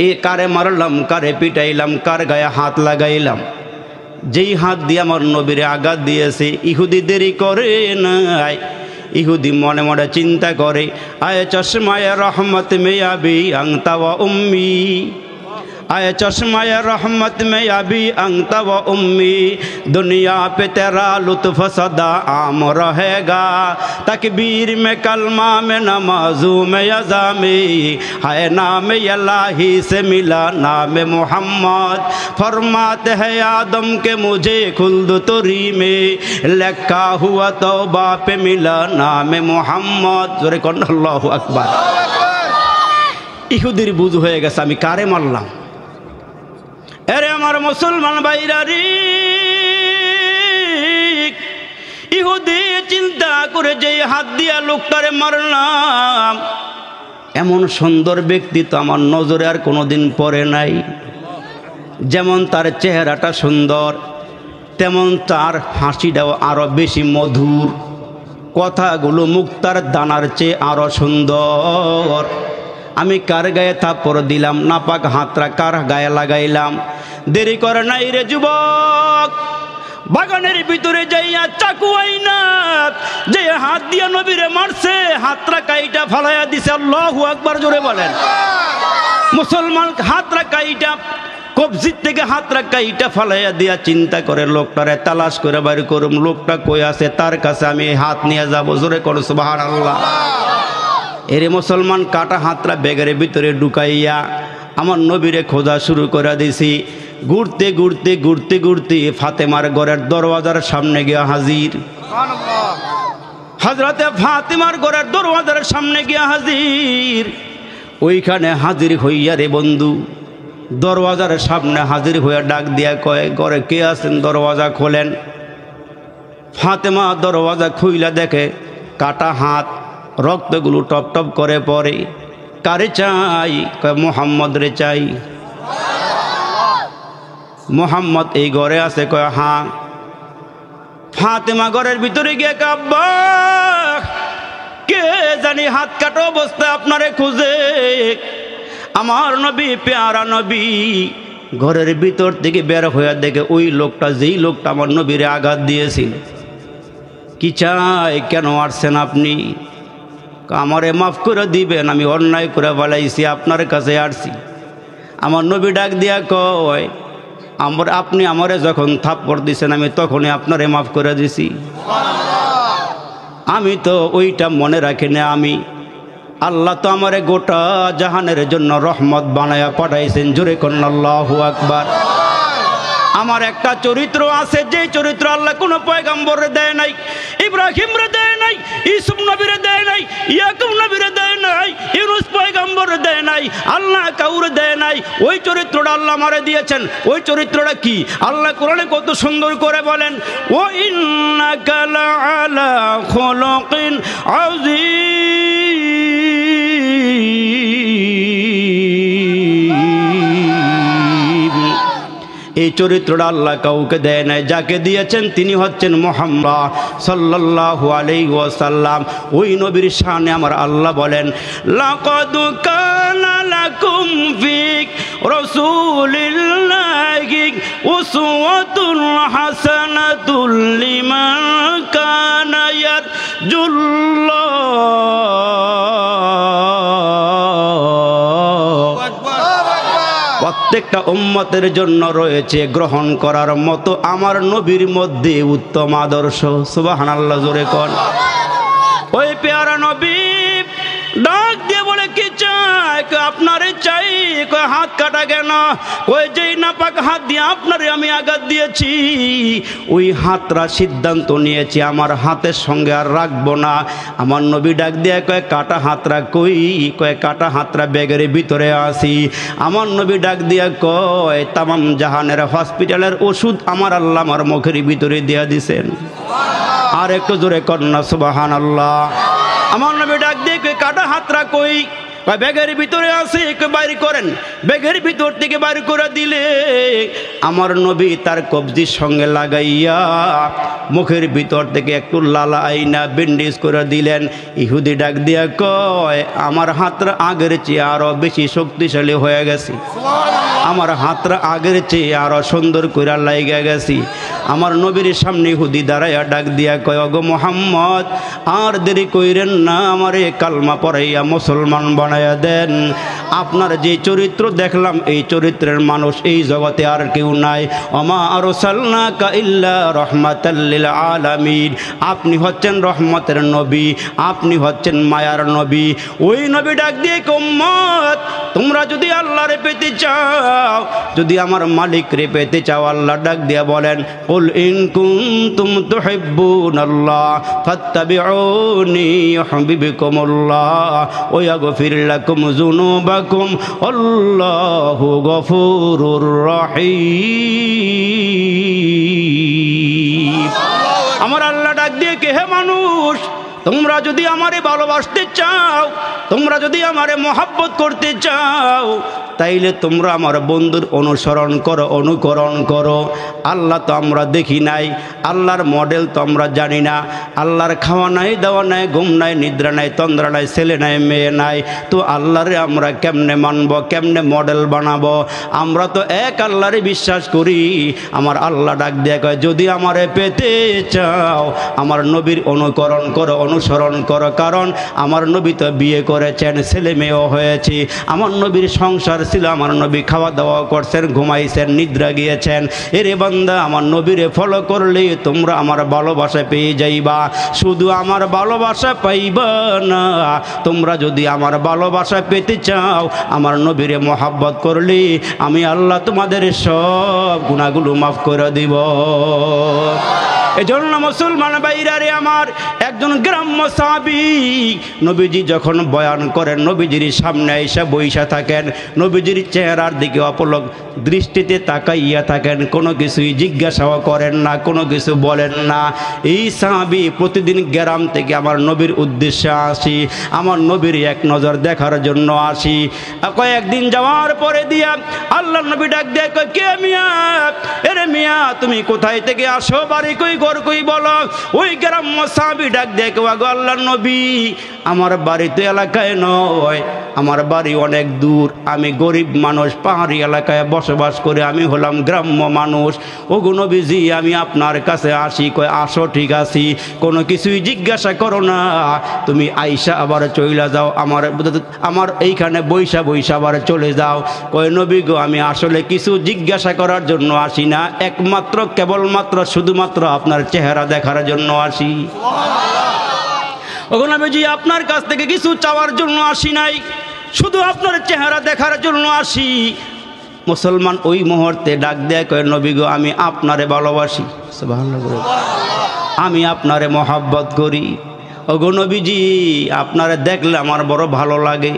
এ কারে মারলাম, কারে পিটাইলাম, কার গায়ে হাত লাগাইলাম? যেই হাত দিয়ে আমার নবীরে আঘাত দিয়েছে। ইহুদি দেরি করে নাই, ইহুদি মনে মনে চিন্তা করে, আয় চশমায় রহমত মে আবি আংতা ওয়া উম্মি, आए चश्मा रहमत में अभी अंगता व उम्मी, दुनिया पे तेरा लुत्फ सदा आम रहेगा, तकबीर में कलमा में नमाजू में यज़ा में है नाम अल्लाही से मिला नाम मोहम्मद, फरमाते हैं आदम के मुझे खुल्द तुरी में लिखा हुआ तौबा पे मिला नाम मोहम्मद। जोरे कौन अल्लाहु अकबर। ইহুদির বুঝ হয়ে গেছে আমি কারে মারলাম। এরে আমার মুসলমান ভাইরা রে, ইহুদি চিন্তা করে যে হাত দিয়া লোকটারে মারলাম, এমন সুন্দর ব্যক্তি তো আমার নজরে আর কোনোদিন পড়ে নাই। যেমন তার চেহারাটা সুন্দর, তেমন তার হাসিটাও আরো বেশি মধুর, কথাগুলো মুক্তার দানার চেয়ে আরো সুন্দর। আমি কার গায়ে থাপ্পড় দিলাম, নাপাক হাতরা কার গায়ে লাগাইলাম। দেরি করে নাই রে যুবক, বাগানের ভিতরে যাইয়া চাকু আইনা যে হাত দিয়া নবীরে মারছে, হাতরা কাইটা ফালাইয়া দিছে। আল্লাহু আকবার জোরে বলেন। মুসলমান হাতরা কাইটা কবজির থেকে হাতরা কাইটা ফালাইয়া দিয়া চিন্তা করে লোকটারে তালাশ করে বাইর করুম, লোকটা কই আছে, তার কাছে আমি হাত নিয়ে যাব। জোরে করো সুবহানাল্লাহ। এরে মুসলমান কাটা হাতরা ব্যাগের ভিতরে ঢুকাইয়া আমার নবীরে খোঁজা শুরু করে দিছি। ঘুরতে ঘুরতে ঘুরতে ঘুরতে ফাতেমার ঘরের দরওয়াজার সামনে গিয়া হাজির। হযরতে ফাতেমার ঘরের দরওয়াজার সামনে গিয়া হাজির। ওইখানে হাজির হইয়া রে বন্ধু, দরওয়াজার সামনে হাজির হইয়া ডাক দিয়া কয়, ঘরে কে আছেন? দরওয়াজা খোলেন। ফাতেমা দরওয়াজা খুইলা দেখে কাটা হাত, রক্তগুলো টপ টপ করে পড়ে। কারে চাই? কয় মুহাম্মদ রে চাই। মুহাম্মদ এই ঘরে আছে? কয় হ্যাঁ। ফাতেমা ঘরের ভিতরে গিয়ে কাব্বা কে জানি হাত কাটা অবস্থায় আপনারে খুঁজে। আমার নবী, পেয়ারা নবী ঘরের ভিতর থেকে বের হয়ে দেখে ওই লোকটা, যেই লোকটা আমার নবীরে আঘাত দিয়েছিল। কি চাই? কেন আসছেন আপনি? আমারে মাফ করে দিবেন, আমি অন্যায় করে ফেলাইছি, আপনার কাছে আসছি। আমার নবী ডাক দিয়া কয়, আপনি আমারে যখন থাপ্পড় দিছেন আমি তখনই আপনারে মাফ করে দিছি। আমি তো ওইটা মনে রাখি না। আমি আল্লাহ তো আমারে গোটা জাহানের জন্য রহমত বানায়া পাঠাইছেন। জোরে কন্না আল্লাহু আকবার। আমার একটা চরিত্র আছে, যে চরিত্র আল্লাহ কোনো পয়গম্বরে দেয় নাই, ইব্রাহিমরে দেয় নাই, ইউসুফ নবীরে দেয় নাই, ইয়াকুব নবীরে দেয় নাই, ইউনুস পয়গম্বরে দেয় নাই, আল্লাহ কাউরে দেয় নাই। ওই চরিত্রটা আল্লাহ আমারে দিয়েছেন। ওই চরিত্রটা কি? আল্লাহ কোরআনে কত সুন্দর করে বলেন, ও ইন্নাকা লাআলা খুলুকিন আযীম। এই চরিত্রটা আল্লাহ কাউকে দেয় নাই। যাকে দিয়েছেন তিনি হচ্ছেন মুহাম্মদ সাল্লাল্লাহু আলাইহি ওয়াসাল্লাম। ওই নবীর শানে আমার আল্লাহ বলেন, লাকাদ কানা লাকুম ফি রাসূলিল্লাহি উসওয়াতুন হাসানাতুল লিমান কানা ইয়ারজুল্লাহ। প্রত্যেকটা উম্মতের জন্য রয়েছে গ্রহণ করার মতো আমার নবীর মধ্যে উত্তম আদর্শ। সুবহানাল্লাহ, জোরে কোন। ওই পেয়ারা নবী ডাক দিয়ে বলে, কি চাই? আপনারে চাই। কয় হাত কাটা কেন? ওই যেই নাপাক হাত দিয়ে আপনারে আমি আঘাত দিয়েছি, ওই হাতরা সিদ্ধান্ত নিয়েছি আমার হাতের সঙ্গে আর রাখবো না। আমার নবী ডাক দিয়ে কয়, কাটা হাতরা কই? কয় কাটা হাতরা ব্যাগের ভিতরে আসি। আমার নবী ডাক দিয়া কয়, তামাম জাহানের হসপিটালের ওষুধ আমার আল্লাহ আমার মুখের ভিতরে দিয়া দিছেন। আর একটু জোরে কন্যা সুবহানাল্লাহ। আমার নবী ডাক দিয়ে কই, কাটা হাতরা কই? ব্যাগের ভিতরে আছে, বাইর করেন। ব্যাগের ভিতর থেকে বাইর করে দিলে আমার নবী তার কবজির সঙ্গে লাগাইয়া মুখের ভিতর থেকে একটু লালা আইনা ব্যান্ডেজ করে দিলেন। ইহুদি ডাক দিয়া কয়, আমার হাতরা আগের চেয়ে আরো বেশি শক্তিশালী হয়ে গেছে, আমার হাতরা আগের চেয়ে আরো সুন্দর করে লাইগা গেছি। আমার নবীর সামনে ইহুদি দাঁড়াইয়া ডাক দিয়া কয়, ওগো মুহাম্মদ, আর দেরি কইরেন না, আমারে কালমা পড়াইয়া মুসলমান বানাইয়া দেন। আপনার যে চরিত্র দেখলাম, এই চরিত্রের মানুষ এই জগতে আর কেউ নাই। ওমা আরসালনাকা ইল্লা রাহমাতাল লিল আলামিন। আপনি হচ্ছেন রহমতের নবী, আপনি হচ্ছেন মায়ার নবী। ওই নবী ডাক দিয়ে, উম্মত, তোমরা যদি আল্লাহরে পেতে চাও, যদি আমার মালিকরে পেতে চাও, আল্লাহ ডাক দিয়া বলেন, কুল ইন কুনতুম তুহিব্বুনাল্লাহ ফাত্তাবিউনি ইউহিব্বুকুমুল্লাহ ওয়া ইয়াগফির লাকুম যুনুবাকুম আল্লাহু গফুরুর রহিম। আমার আল্লাহ ডাক দিয়ে কে, হে মানুষ, তোমরা যদি আমারে ভালোবাসতে চাও, তোমরা যদি আমারে মহব্বত করতে চাও, তাইলে তোমরা আমার বন্ধুর অনুসরণ করো, অনুকরণ করো। আল্লাহ তো আমরা দেখি নাই, আল্লাহর মডেল তো আমরা জানি না। আল্লাহর খাওয়া নাই, দেওয়া নাই, ঘুম নাই, নিদ্রা নাই, তন্দ্রা নাই, ছেলে নাই, মেয়ে নাই। তো আল্লাহরে আমরা কেমনে মানবো, কেমনে মডেল বানাবো? আমরা তো এক আল্লাহরে বিশ্বাস করি। আমার আল্লাহ ডাক দিয়ে কয়, যদি আমারে পেতে চাও, আমার নবীর অনুকরণ করো, অনুসরণ করো। কারণ আমার নবী তো বিয়ে করেছেন, ছেলে মেয়েও হয়েছে। আমার নবীর সংসার ছিল, আমার নবী খাওয়া দাওয়া করছেন, ঘুমাইছেন, নিদ্রা গিয়েছেন। এরে বান্দা, আমার নবীরে ফলো করলে তোমরা আমার ভালোবাসা পেয়ে যাইবা। শুধু আমার ভালোবাসা পাইবা না, তোমরা যদি আমার ভালোবাসা পেতে চাও, আমার নবীরে মহব্বত করলে আমি আল্লাহ তোমাদের সব গুনাহগুলো মাফ করে দিব। এজন্য মুসলমান ভাইরা রে আমার, একজন গ্রাম্য সাহাবী নবীজি যখন বয়ান করেন নবীজির সামনে এসে বইসা থাকেন, নবীজির চেহারার দিকে অপলক দৃষ্টিতে তাকাইয়া থাকেন, কোনো কিছুই জিজ্ঞাসাও করেন না, কোনো কিছু বলেন না। এই সাহাবী প্রতিদিন গ্রাম থেকে আমার নবীর উদ্দেশ্যে আসি, আমার নবীর এক নজর দেখার জন্য আসি। কয়েকদিন যাওয়ার পরে দিয়া আল্লাহ নবী ডাক দেয়, কে মিয়া? এরে মিয়া তুমি কোথায় থেকে আসো, বাড়ি কই, ঘর কই বলো। ওই গ্রাম্য সাহাবী ডাক দেয়, গো আল্লাহ নবী আমার বাড়ি তো এলাকায় নয়, আমার বাড়ি অনেক দূর, আমি গরিব মানুষ, পাহাড়ি এলাকায় বসবাস করে, আমি হলাম গ্রাম্য মানুষ। ওগো নবীজি আমি আপনার কাছে আসি। কয় আসো, ঠিক আছি, কোনো কিছুই জিজ্ঞাসা করো না, তুমি আইসা আবার চইলা যাও, আমার এইখানে বৈশা আবার চলে যাও। কয় নবী গো আমি আসলে কিছু জিজ্ঞাসা করার জন্য আসি না, একমাত্র কেবলমাত্র শুধুমাত্র আপনার চেহারা দেখার জন্য আসি। ওগো নবীজি আপনার কাছ থেকে কিছু চাওয়ার জন্য আসি নাই, শুধু আপনার চেহারা দেখার জন্য আসি। মুসলমান ওই মুহূর্তে ডাক দেয়, কয় নবী গো আমি আপনারে ভালোবাসি, সুবহানাল্লাহ, আমি আপনারে মহব্বত করি। ওগো নবীজি আপনারে দেখলে আমার বড় ভালো লাগে,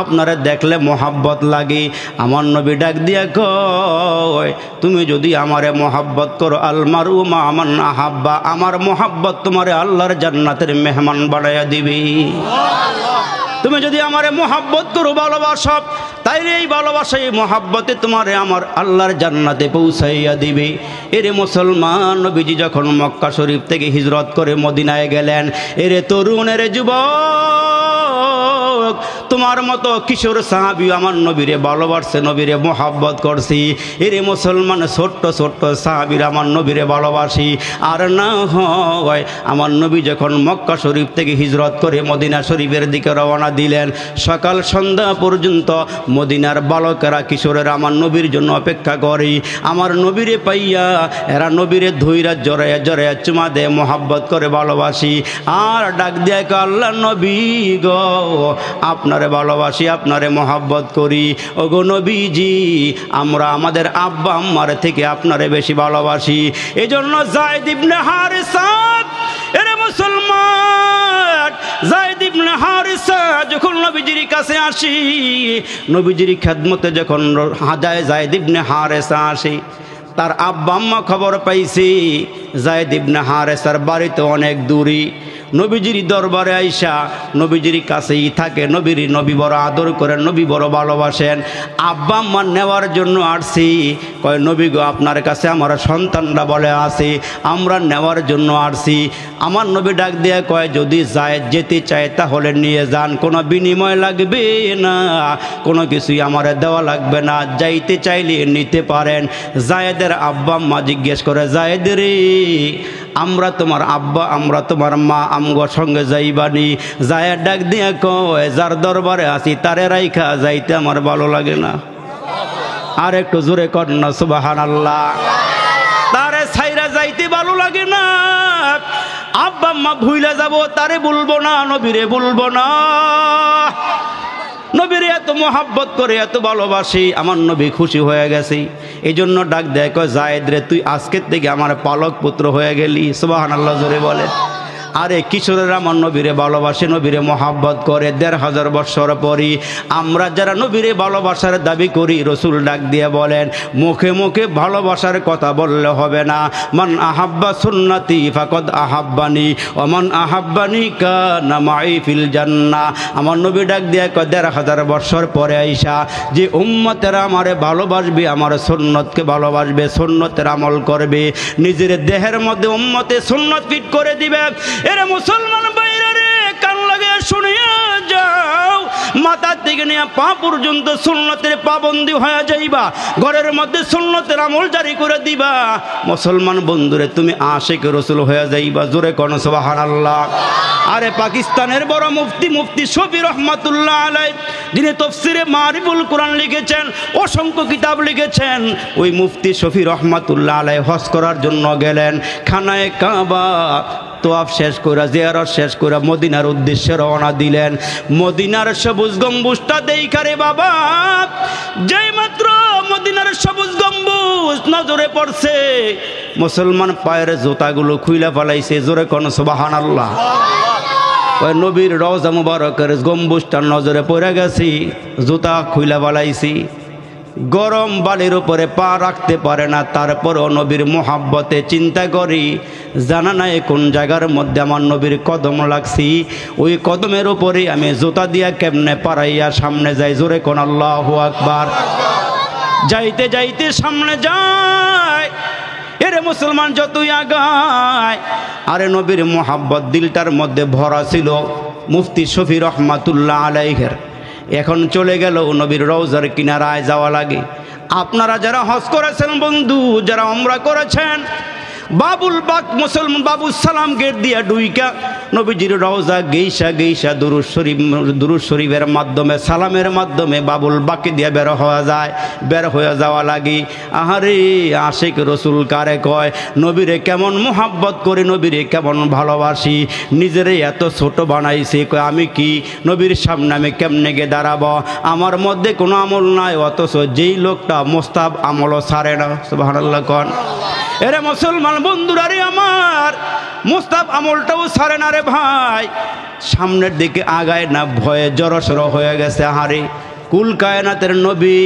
আপনারে দেখলে মহাব্বত লাগে। আমার নবী ডাক দিয়া কয়, তুমি যদি আমারে মহাব্বত করো আলমারু মা আমান আহাব্বা, আমার মহাব্বত তোমারে আল্লাহর জান্নাতের মেহমান বানাইয়া দিবে। তুমি যদি আমারে মহাব্বত করো, ভালোবাসো, তাইলে এই ভালোবাসা এই মহাব্বতে তোমারে আমার আল্লাহর জান্নাতে পৌঁছাইয়া দিবে। এরে মুসলমান, নবীজি যখন মক্কা শরীফ থেকে হিজরত করে মদিনায় গেলেন, এরে তরুণ, এরে যুবক, তোমার মতো কিশোর সাহাবী আমার নবীরে ভালোবাসছে, নবীরে মহাব্বত করছি। এরে মুসলমান, ছোট্ট ছোট্ট সাহাবীরা আমার নবীরে ভালোবাসি। আর না হয় আমার নবী যখন মক্কা শরীফ থেকে হিজরত করে মদিনা শরীফের দিকে রওনা দিলেন, সকাল সন্ধ্যা পর্যন্ত মদিনার বালকেরা কিশোরেরা আমার নবীর জন্য অপেক্ষা করে। আমার নবীরে পাইয়া এরা নবীরে ধইরা জড়াইয়া জড়াইয়া চুমা দেয়, মহাব্বত করে ভালোবাসি। আর ডাক দেয়, আল্লাহ নবী গো আপনারে ভালোবাসি, আপনারে মহাব্বত করি। ওগো নবীজি আমরা আমাদের আব্বা আম্মার থেকে আপনারে বেশি ভালোবাসি। এজন্য যায়েদ ইবনে হারিসা, এরে মুসলমান, যায়েদ ইবনে হারিসা যখন নবীজির কাছে আসি, নবীজির খেদমতে যখন যায়েদ ইবনে হারিসা আসি, তার আব্বা আম্মা খবর পাইছি যায়েদ ইবনে হারিসার বাড়িতে অনেক দূরে। নবীজির দরবারে আইসা নবীজির কাছেই থাকে, নবী বড় আদর করেন, নবী বড় ভালোবাসেন। আব্বা আম্মা নেওয়ার জন্য আসছি। কয় নবী গো আপনার কাছে আমার সন্তানরা বলে আছে, আমরা নেওয়ার জন্য আসছি। আমার নবী ডাক দিয়ে কয় যদি যায়েদ যেতে চায় তাহলে নিয়ে যান, কোনো বিনিময় লাগবে না, কোনো কিছুই আমার দেওয়া লাগবে না, যাইতে চাইলে নিতে পারেন। যায়েদের আব্বা আম্মা জিজ্ঞেস করে, যায়েদ রে আমরা তোমার আব্বা, আমরা তোমার মা, আমগো সঙ্গে যাইবানি? যায়েদ ডাক দিয়া কয় যার দরবারে আছি তারে রাইখা যাইতে আমার ভালো লাগে না। আর একটু জোরে কর না সুবহানাল্লাহ। তারে ছাইরা যাইতে ভালো লাগে না। আব্বা আম্মা ভুইলা যাব, তারে বলবো না, নবীরে বলবো না। নবীরে এত মহাব্বত করে, এত ভালোবাসি, আমার নবী খুশি হয়ে গেছে। এই জন্য ডাক দেয়, কয় যায়েদ রে তুই আজকের থেকে আমার পালক পুত্র হয়ে গেলি। সুবহানাল্লাহ জোরে বলে। আরে কিশোরেরা আমার নবীরে ভালোবাসে, নবীরে মহাব্বত করে। ১৫০০ বৎসর পরই আমরা যারা নবীরে ভালোবাসার দাবি করি, রসুল ডাক দিয়ে বলেন মুখে মুখে ভালোবাসার কথা বললে হবে না। মান আহাব্বা সুন্নতি ফাকাদ আহাব্বানি ওয়া মান আহাব্বানি কানা মাই ফিল জান্নাহ। আমার নবী ডাক দিয়ে কয় ১৫০০ বৎসর পরে আইসা যে উম্মতেরা আমারে ভালোবাসবে, আমার সুন্নতকে ভালোবাসবে, সুন্নতের আমল করবে, নিজের দেহের মধ্যে উম্মতে সুন্নত ফিট করে দিবে। এরে মুসলমান ভাইরা রে, কান লাগে শুনিয়া যাও, মাথার থেকে নিয়ে পা পর্যন্ত সুন্নতের পাবন্দি হয়ে যাইবা, ঘরের মধ্যে সুন্নতের আমল জারি করে দিবা। মুসলমান বন্ধুরে তুমি আশিক রসুল হয়ে যাইবা। জোরে কোন সুবহানাল্লাহ। আরে পাকিস্তানের বড় মুফতি শফি রহমাতুল্লাহ আলাইহি, যিনি তাফসীরে মারিফুল কোরআন লিখেছেন, অসংখ্য কিতাব লিখেছেন, ওই মুফতি শফি রহমাতুল্লাহ আলাইহি হজ করার জন্য গেলেন। খানায়ে কাবা তোয়াফ শেষ করে, জিয়ারত শেষ করে মদিনার উদ্দেশ্যে রওনা দিলেন। মদিনার সবুজ গম্বুজটা দেইখারে বাবা, যেই মাত্র মদিনার সবুজ গম্বুজ নজরে পড়ছে। মুসলমান পায়ের জুতাগুলো খুইলা ফেলাইছে, জোরে কোন সুবহানাল্লাহ। ওই নবীর রওজা মুবারকের গম্বুজটা নজরে পড়ে গেছি, জুতা খুইলা ফেলাইছি। গরম বালির উপরে পা রাখতে পারে না, তারপরও নবীর মোহাব্বতে চিন্তা করি জানা নাই কোন জায়গার মধ্যে আমার নবীর কদম লাগছি, ওই কদমের উপরে আমি জুতা দিয়া কেমনে পারাইয়া সামনে যাই, জোরে কোন আল্লাহু আকবার। যাইতে যাইতে সামনে যায়, এরে মুসলমান যতই আগায়, আরে নবীর মোহাব্বত দিলটার মধ্যে ভরা ছিল। মুফতি শফি রহমাতুল্লাহ আলাইহির এখন চলে গেল নবীর রওজার কিনারায় যাওয়া লাগে। আপনারা যারা হজ করেছেন বন্ধু, যারা উমরা করেছেন, বাবুল বাক মুসলমান বাবুল সালাম গেট দিয়া ডুইকা নবীজির রওজা গেইসা দুরূদ শরীফের মাধ্যমে, সালামের মাধ্যমে বাবুল বাকি দিয়া বের হয়ে যাওয়া লাগে। আহারে আশিক রসুল কারে কয়, নবীরে কেমন মোহাব্বত করি, নবীরে কেমন ভালোবাসি, নিজেরে এত ছোট বানাইছে। কয় আমি কি নবীর সামনে আমি কেমনে গিয়ে দাঁড়াবো, আমার মধ্যে কোনো আমল নাই, অথচ যেই লোকটা মোস্তাব আমলও ছাড়ে না। সুবহানাল্লাহ কোন। এরে মুসলমান বন্ধুরা রে আমার, মুস্তাব আমলটাও ছাড়ে না রে ভাই, সামনের দিকে আগায় না, ভয়ে জড়সড় হয়ে গেছে। হারে কুল কায়নাতের নবী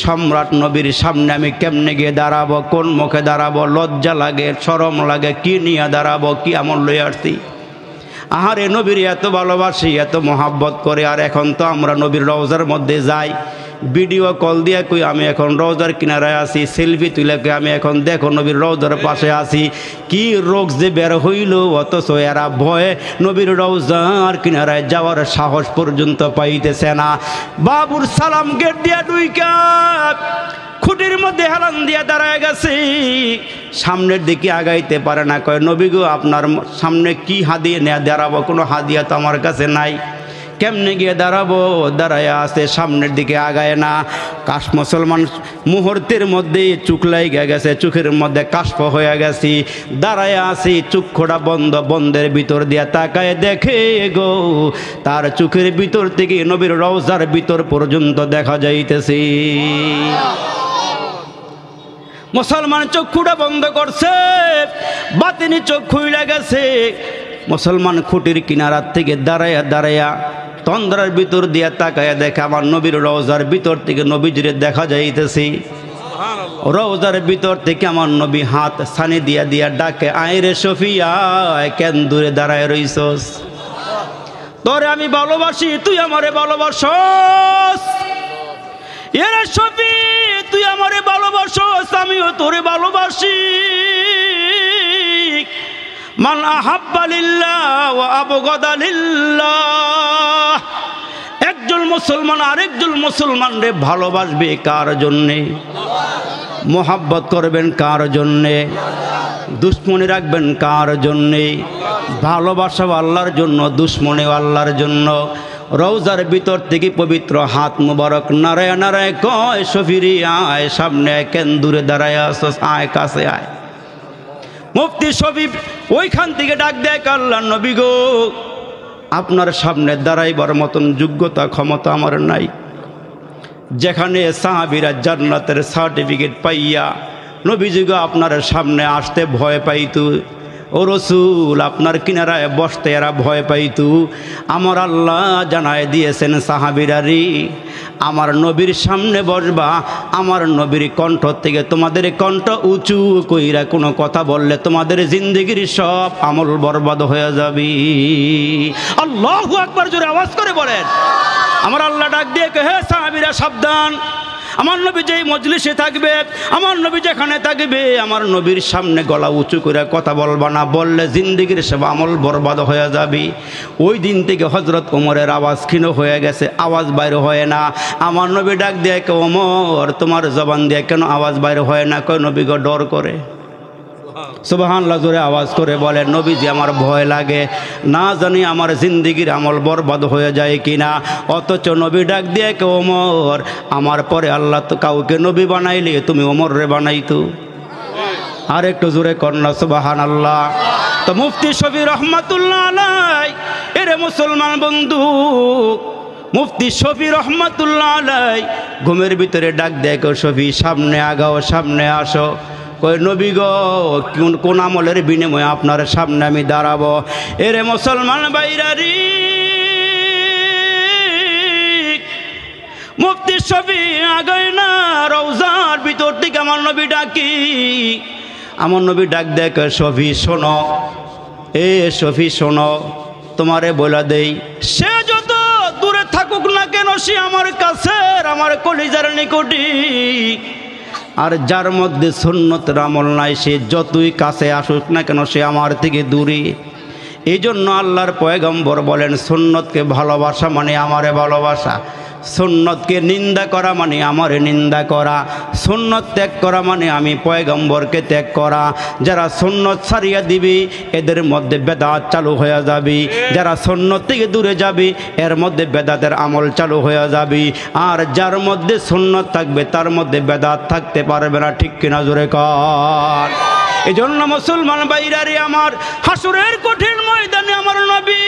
সম্রাট নবীর সামনে আমি কেমনে গিয়ে দাঁড়াবো, কোন মুখে দাঁড়াবো, লজ্জা লাগে, শরম লাগে, কি নিয়ে দাঁড়াবো, কি আমল লইয়া আসছি। আহারে নবীর এত ভালোবাসি, এত মোহাব্বত করে, আর এখন তো আমরা নবীর রওজার মধ্যে যাই, ভিডিও কল দিয়া কই আমি এখন রওজার কিনারায় আছি, সেলফি তুলে কই আমি এখন দেখো নবীর রওজার পাশে আছি। কি রোগ যে বের হইল, অথচ এরা ভয়ে নবীর রওজার কিনারায় যাওয়ার সাহস পর্যন্ত পাইতেছে না। বাবুর সালাম গেট দিয়া ডুইকা খুঁটির মধ্যে হেলান দিয়া দাঁড়ায় গেছে, সামনের দিকে আগাইতে পারে না। কয় নবী গো, আপনার সামনে কি হাদিয়া নেয়া দাঁড়াবো, কোনো হাদিয়া তো আমার কাছে নাই, কেমনে গিয়ে দাঁড়াবো, দাঁড়ায় আছে, সামনের দিকে আগায় না। কাশ মুসলমান মুহূর্তের মধ্যে চোখ লাইগা গেছে, চোখের মধ্যে কাশফ হয়ে গেছি, দাঁড়ায় আছি, চোখ খোড়া বন্ধ, বন্ধের ভিতর দিয়া তাকায় দেখে গো, তার চোখের ভিতর থেকে নবীর রওজার ভিতর পর্যন্ত দেখা যাইতেছে। মুসলমান চক্ষুটা বন্ধ করছে, বাতিনি চোখ খুইলা গেছে। মুসলমান খুঁটির কিনারার থেকে দাঁড়ায়া তন্দ্রার ভিতর দিয়া তাকায়া দেখে আমার নবীর রওজার ভিতর থেকে নবীজিরে দেখা যাইতেছে। রওজার ভিতর থেকে আমার নবী হাত ছানি দিয়া দিয়া ডাকে, আইরে সফিয়া, কেন দূরে দাঁড়ায় রইছস, তোরে আমি ভালোবাসি, তুই আমারে ভালোবাসস। এরে সফি, তুই আমারে ভালোবাসস, আমিও তোরে ভালোবাসি। মান আহাব্বা লিল্লাহ ওয়া আবগাদা লিল্লাহ। একজন মুসলমান আরেকজন মুসলমানরে ভালোবাসবে কার জন্যে, মোহাব্বত করবেন কার জন্যে, দুশ্মনী রাখবেন কার জন্যে, ভালোবাসা আল্লাহর জন্য, দুশ্মনী আল্লাহর জন্য। রওজার ভিতর থেকে পবিত্র হাত মুবারক নারায় নারায় কয়, সফিরি আয় সামনে, কেন দূরে দাঁড়ায় আসস, আয় কাছে আয়। মুফতি শফি ওইখান থেকে ডাক দেয়, আল্লাহর নবী গো, আপনার সামনে দাঁড়াইবার মতন যোগ্যতা ক্ষমতা আমার নাই। যেখানে সাহাবীরা জান্নাতের সার্টিফিকেট পাইয়া নবীজি গো আপনার সামনে আসতে ভয় পাইতো, ও রসুল আপনার কিনারায় বসতে এরা ভয় পাইতো, আমার আল্লাহ জানায় দিয়েছেন সাহাবীরা রে, আমার নবীর সামনে বসবা, আমার নবীর কণ্ঠ থেকে তোমাদের কণ্ঠ উঁচু কইরা কোনো কথা বললে তোমাদের জিন্দেগির সব আমল বরবাদ হয়ে যাবে। আল্লাহু আকবার, জোরে আওয়াজ করে বলেন। আমার আল্লাহ ডাক দিয়ে কে, হে সাহাবীরা সাবধান, আমার নবী যেই মজলিসে থাকবে, আমার নবী যেখানে থাকবে, আমার নবীর সামনে গলা উঁচু করে কথা বলবা না, বললে জিন্দেগির সব আমল বরবাদ হয়ে যাবে। ওই দিন থেকে হযরত ওমরের আওয়াজ ক্ষীণ হয়ে গেছে, আওয়াজ বাইর হয় না। আমার নবী ডাক দিয়ে কে, ওমর তোমার জবান দিয়ে কেন আওয়াজ বাইর হয় না? কয় নবী গো ডর করে। সুবহানাল্লাহ, জোরে আওয়াজ করে বলে, নবীজি আমার ভয় লাগে, না জানি আমার জিন্দেগির আমল বরবাদ হয়ে যায় কিনা। অথচ নবী ডাক দিয়ে কে, ওমর আমার পরে আল্লাহ তো কাউকে নবী বানাইলে তুমি ওমর রে বানাইতো। আর একটু জোরে কন্যা সুবহানাল্লাহ। তো মুফতি শফি রহমাতুল্লাহ আলাই, এরে মুসলমান বন্ধু, মুফতি শফি রহমাতুল্লাহ আলাই ঘুমের ভিতরে ডাক দেয় কেউ শফি সামনে আগাও সামনে আসো। কই নবী গো কোন আমলের বিনিময়ে আপনার সামনে আমি দাঁড়াবো? এরে মুসলমান বাইরারি মুফতি শফি আগায় না, রওজার ভিতর থেকে আমার নবী ডাকি। আমার নবী ডাক দেয় শফি শোনো, এ শফি শোনো, তোমারে বলা দেই সে যত দূরে থাকুক না কেন সে আমার কাছে, আমার কলিজার নিকটে। আর যার মধ্যে সুন্নতের আমল নাই সে যতই কাছে আসুক না কেন সে আমার থেকে দূরে। এই জন্য আল্লাহর পয়গম্বর বলেন সুন্নতকে ভালোবাসা মানে আমারে ভালোবাসা, সুন্নতকে নিন্দা করা মানে আমারে নিন্দা করা, সুন্নত ত্যাগ করা মানে আমি পয়গম্বরকে ত্যাগ করা। যারা সুন্নত ছাড়িয়ে দিবি এদের মধ্যে বেদাত চালু হয়ে যাবে, যারা সুন্নত থেকে দূরে যাবে এর মধ্যে বেদাতের আমল চালু হয়ে যাবে। আর যার মধ্যে সুন্নত থাকবে তার মধ্যে বেদাত থাকতে পারবে না। ঠিক কিনা জোরে কর। এই জন্য মুসলমান বাইরারে আমার হাসুরের কঠিন ময়দানে আমার নবী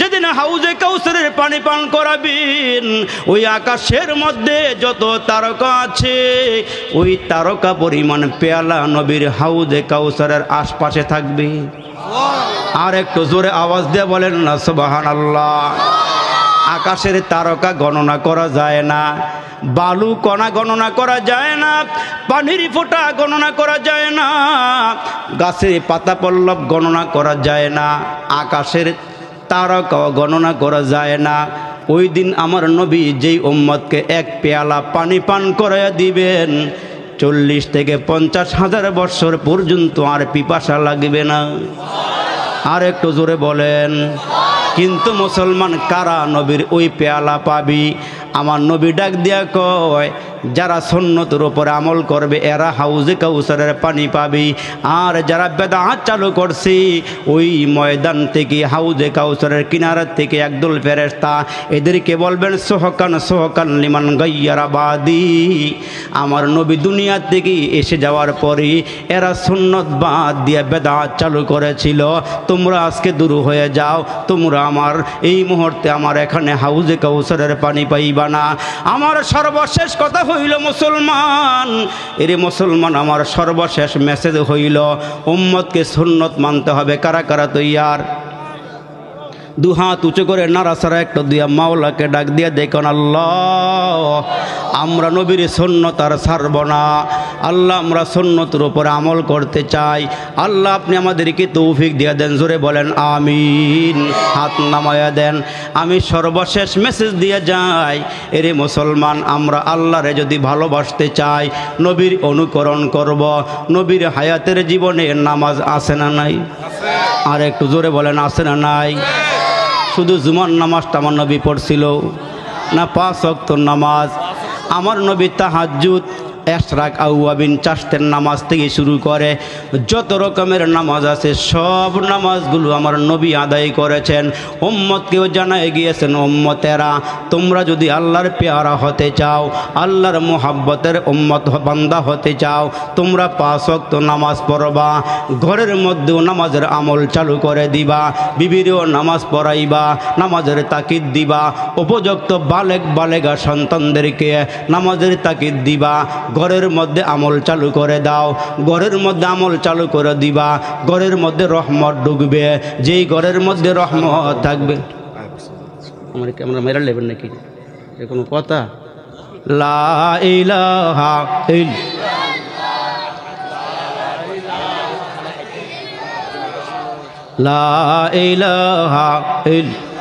যেদিন হাউজে কাউসারের পানি পান করাবেন, ওই আকাশের মধ্যে যত তারকা আছে ওই তারকা পরিমাণ পেয়ালা নবীর হাউজে কাউসারের আশপাশে থাকবে। আর একটু জোরে আওয়াজ দিয়ে বলেন না সুবহানাল্লাহ। আকাশের তারকা গণনা করা যায় না, বালু কণা গণনা করা যায় না, পানির ফোঁটা গণনা করা যায় না, গাছের পাতা পল্লব গণনা করা যায় না, আকাশের তারকাও গণনা করা যায় না। ওই দিন আমার নবী যেই উম্মতকে এক পেয়ালা পানি পান করাইয়া দিবেন 40 থেকে 50,000 বছর পর্যন্ত আর পিপাসা লাগবে না। আর একটু জোরে বলেন। কিন্তু মুসলমান কারা নবীর ওই পেয়ালা পাবি? আমার নবী ডাক দিয়া কয় যারা সুন্নতের উপরে আমল করবে এরা হাউজে কাউসারের পানি পাবি। আর যারা বেদাত চালু করছে ওই ময়দান থেকে হাউজে কাউসারের কিনারা থেকে একদল ফেরেশতা এদেরকে বলবেন সোহকান সোহকান লিমান গাইয়ারা বাদি। আমার নবী দুনিয়া থেকে এসে যাওয়ার পরে এরা সুন্নত বাদ দিয়ে বেদাত চালু করেছিল, তোমরা আজকে দূর হয়ে যাও, তোমরা আমার এই মুহূর্তে আমার এখানে হাউজে কাউসারের পানি পাইবা না। আমার সর্বশেষ কথা হইল মুসলমান, এরে মুসলমান আমার সর্বশেষ মেসেজ হইল উম্মতকে সুন্নত মানতে হবে। কারা কারা তৈয়ার? দুহাত উঁচু করে নাড়াচাড়া একটা দিয়া মাওলাকে ডাক দিয়া দেখুন আল্লাহ আমরা নবীর সুন্নত আর ছাড়ব না। আল্লাহ আমরা সুন্নতের উপরে আমল করতে চাই। আল্লাহ আপনি আমাদেরকে তৌফিক দিয়ে দেন। জোরে বলেন আমিন। হাত নামায়া দেন। আমি সর্বশেষ মেসেজ দিয়ে যাই, এরে মুসলমান আমরা আল্লাহরে যদি ভালোবাসতে চাই নবীর অনুকরণ করব। নবীর হায়াতের জীবনে নামাজ আছে না নাই? আর একটু জোরে বলেন আছে না নাই? শুধু জুমার নামাজটা আমার নবী পড়ছিল না? 5 ওয়াক্ত নামাজ। আমার নবী তাহাজ্জুদ, এশরাক, আউয়াবিন, চাষতের নামাজ থেকে শুরু করে যত রকমের নামাজ আছে সব নামাজগুলো আমার নবী আদায় করেছেন। উম্মতকেও জানায় গিয়েছেন উম্মতেরা তোমরা যদি আল্লাহর পেয়ারা হতে চাও, আল্লাহর মুহাব্বতের উম্মত বান্দা হতে চাও, তোমরা 5 ওয়াক্ত নামাজ পড়বা, ঘরের মধ্যেও নামাজের আমল চালু করে দিবা, বিবিরেও নামাজ পড়াইবা, নামাজের তাকিদ দিবা, উপযুক্ত বালেগ বালেগা সন্তানদেরকে নামাজের তাকিদ দিবা, ঘরের মধ্যে আমল চালু করে দাও, ঘরের মধ্যে আমল চালু করে দিবা, ঘরের মধ্যে রহমত ঢুকবে। যেই ঘরের মধ্যে রহমত থাকবে। আমার ক্যামেরা মেরা নেবেন নাকি? এ কোনো কথা? লা ইলাহা ইল্লাল্লাহ, লা ইলাহা ইল্লাল্লাহ।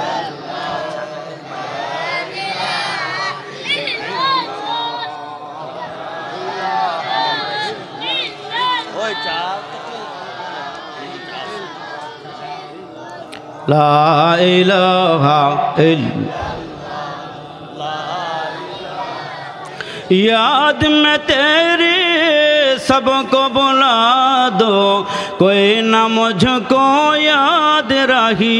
লা ইলাহা ইল্লাল্লাহ, याद में तेरे सबको बुला दो, कोई ना मुझको याद रही,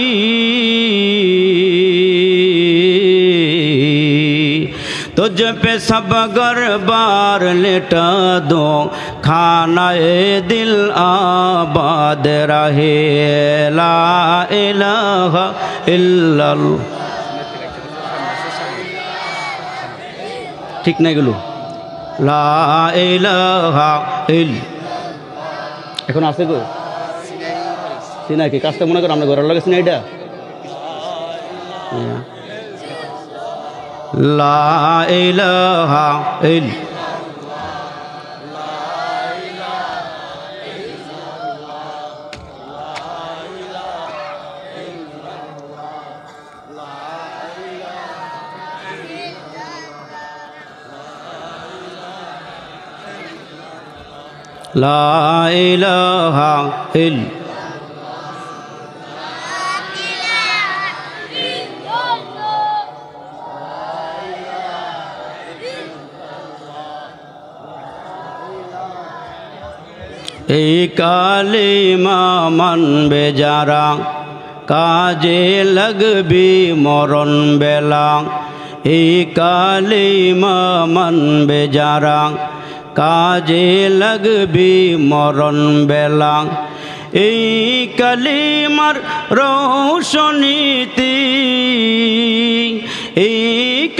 तुझ पे सब गरबार लेटा दो, खाना ए दिल आबाद रहे, ला इलाहा इल्लल्लाह। ঠিক না এগুলো? লা ইলাহা ইল এখন আছে গো চিনা কি কাজটা মনে করো আমরা ঘরের লাগে চিনা এটা লা ইলাহা ইল লা ইলাহা ইল এই কালিমা মানবে যারা কাজে লাগবি মরণ বেলা এই কালিমা মানবে যারা কাজে লাগবি মরণ বেলা এই কালিমার রৌশনীতি এই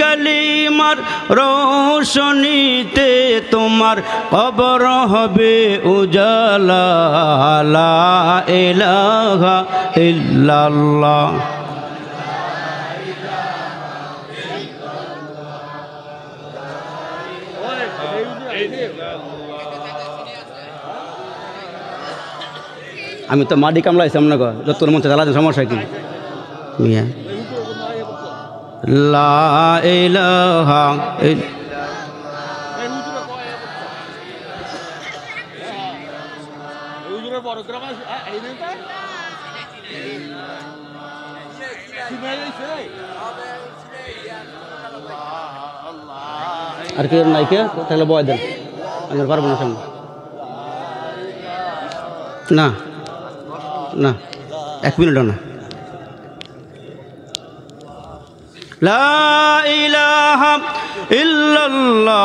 কালিমার রৌশনীতে তোমার কবর হবে উজালা লা ইলাহা ইল্লাল্লাহ আমি তো মাটি কামলাইছি আপনার যত মন চালা সমস্যা কি মিয়া লা ইলাহা আর কি নাই কে তাহলে বয় দেন আমি পারবো না সামনে না না 1 মিনিটও না লা ইলাহা ইল্লাল্লাহ